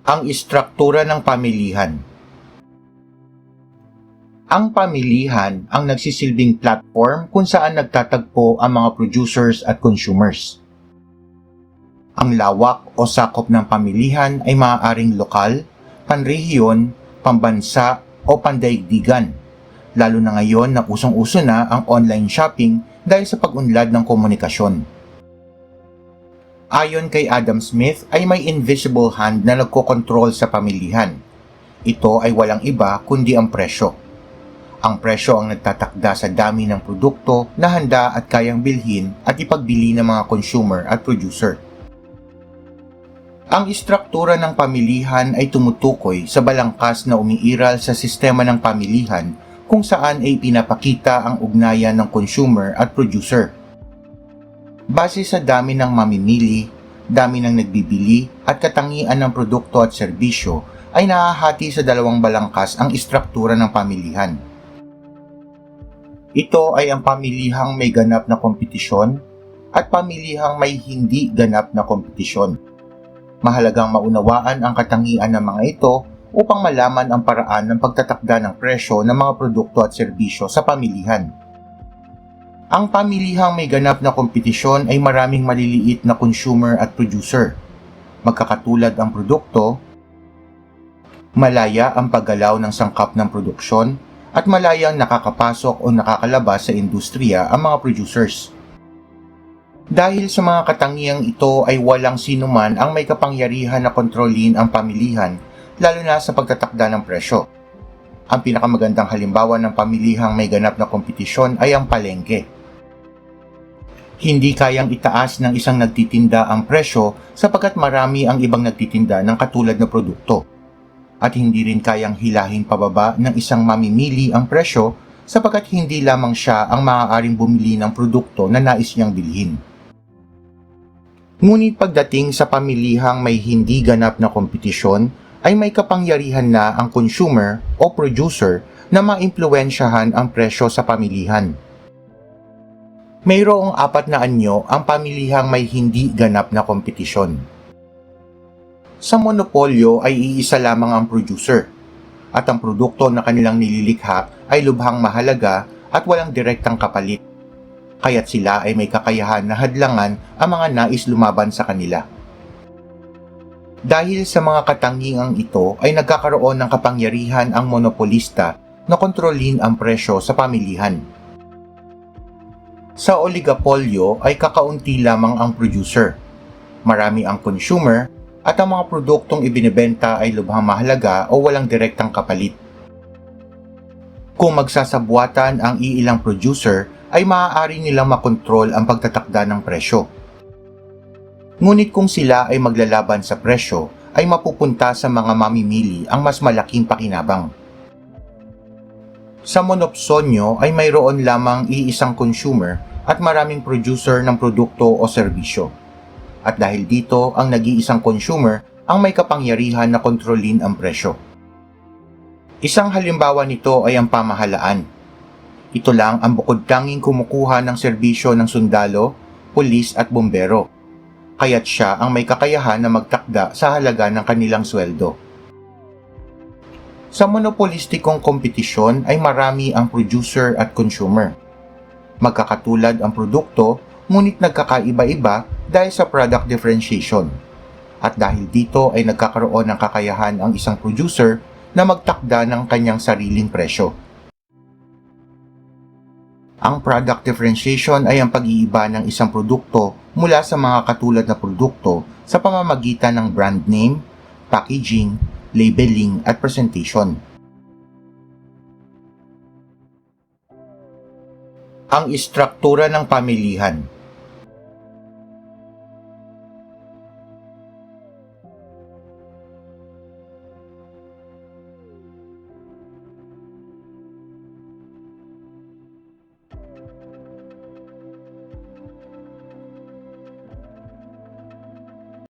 Ang istruktura ng pamilihan. Ang pamilihan ang nagsisilbing platform kung saan nagtatagpo ang mga producers at consumers. Ang lawak o sakop ng pamilihan ay maaaring lokal, panrehiyon, pambansa o pandaigdigan, lalo na ngayon na usong-uso na ang online shopping dahil sa pag-unlad ng komunikasyon. Ayon kay Adam Smith ay may invisible hand na nagkokontrol sa pamilihan. Ito ay walang iba kundi ang presyo. Ang presyo ang nagtatakda sa dami ng produkto na handa at kayang bilhin at ipagbili ng mga consumer at producer. Ang istruktura ng pamilihan ay tumutukoy sa balangkas na umiiral sa sistema ng pamilihan kung saan ay pinapakita ang ugnayan ng consumer at producer. Base sa dami ng mamimili, dami ng nagbibili at katangian ng produkto at serbisyo ay nahahati sa dalawang balangkas ang istruktura ng pamilihan. Ito ay ang pamilihang may ganap na kompetisyon at pamilihang may hindi ganap na kompetisyon. Mahalagang maunawaan ang katangian ng mga ito upang malaman ang paraan ng pagtatakda ng presyo ng mga produkto at serbisyo sa pamilihan. Ang pamilihang may ganap na kompetisyon ay maraming maliliit na consumer at producer. Magkakatulad ang produkto, malaya ang paggalaw ng sangkap ng produksyon, at malayang nakakapasok o nakakalabas sa industriya ang mga producers. Dahil sa mga katangiang ito ay walang sinuman ang may kapangyarihan na kontrolin ang pamilihan, lalo na sa pagtatakda ng presyo. Ang pinakamagandang halimbawa ng pamilihang may ganap na kompetisyon ay ang palengke. Hindi kayang itaas ng isang nagtitinda ang presyo sapagkat marami ang ibang nagtitinda ng katulad na produkto. At hindi rin kayang hilahin pababa ng isang mamimili ang presyo sapagkat hindi lamang siya ang maaaring bumili ng produkto na nais niyang bilhin. Ngunit pagdating sa pamilihang may hindi ganap na kompetisyon, ay may kapangyarihan na ang consumer o producer na maimpluwensyahan ang presyo sa pamilihan. Mayroong 4 na anyo ang pamilihang may hindi ganap na kompetisyon. Sa monopolyo ay iisa lamang ang producer, at ang produkto na kanilang nililikha ay lubhang mahalaga at walang direktang kapalit, kaya't sila ay may kakayahan na hadlangan ang mga nais lumaban sa kanila. Dahil sa mga katangiang ito ay nagkakaroon ng kapangyarihan ang monopolista na kontrolin ang presyo sa pamilihan. Sa oligopolyo ay kakaunti lamang ang producer, marami ang consumer, at ang mga produktong ibinebenta ay lubhang mahalaga o walang direktang kapalit. Kung magsasabwatan ang iilang producer, ay maaari nilang makontrol ang pagtatakda ng presyo. Ngunit kung sila ay maglalaban sa presyo, ay mapupunta sa mga mamimili ang mas malaking pakinabang. Sa monopsonyo ay mayroon lamang iisang consumer at maraming producer ng produkto o serbisyo. At dahil dito, ang nag-iisang consumer ang may kapangyarihan na kontrolin ang presyo. Isang halimbawa nito ay ang pamahalaan. Ito lang ang bukod-tanging kumukuha ng serbisyo ng sundalo, pulis at bombero. Kaya't siya ang may kakayahan na magtakda sa halaga ng kanilang sweldo. Sa monopolistikong kompetisyon ay marami ang producer at consumer. Magkakatulad ang produkto, ngunit nagkakaiba-iba dahil sa product differentiation. At dahil dito ay nagkakaroon ng kakayahan ang isang producer na magtakda ng kanyang sariling presyo. Ang product differentiation ay ang pag-iiba ng isang produkto mula sa mga katulad na produkto sa pamamagitan ng brand name, packaging, labeling at presentation. Ang istruktura ng pamilihan.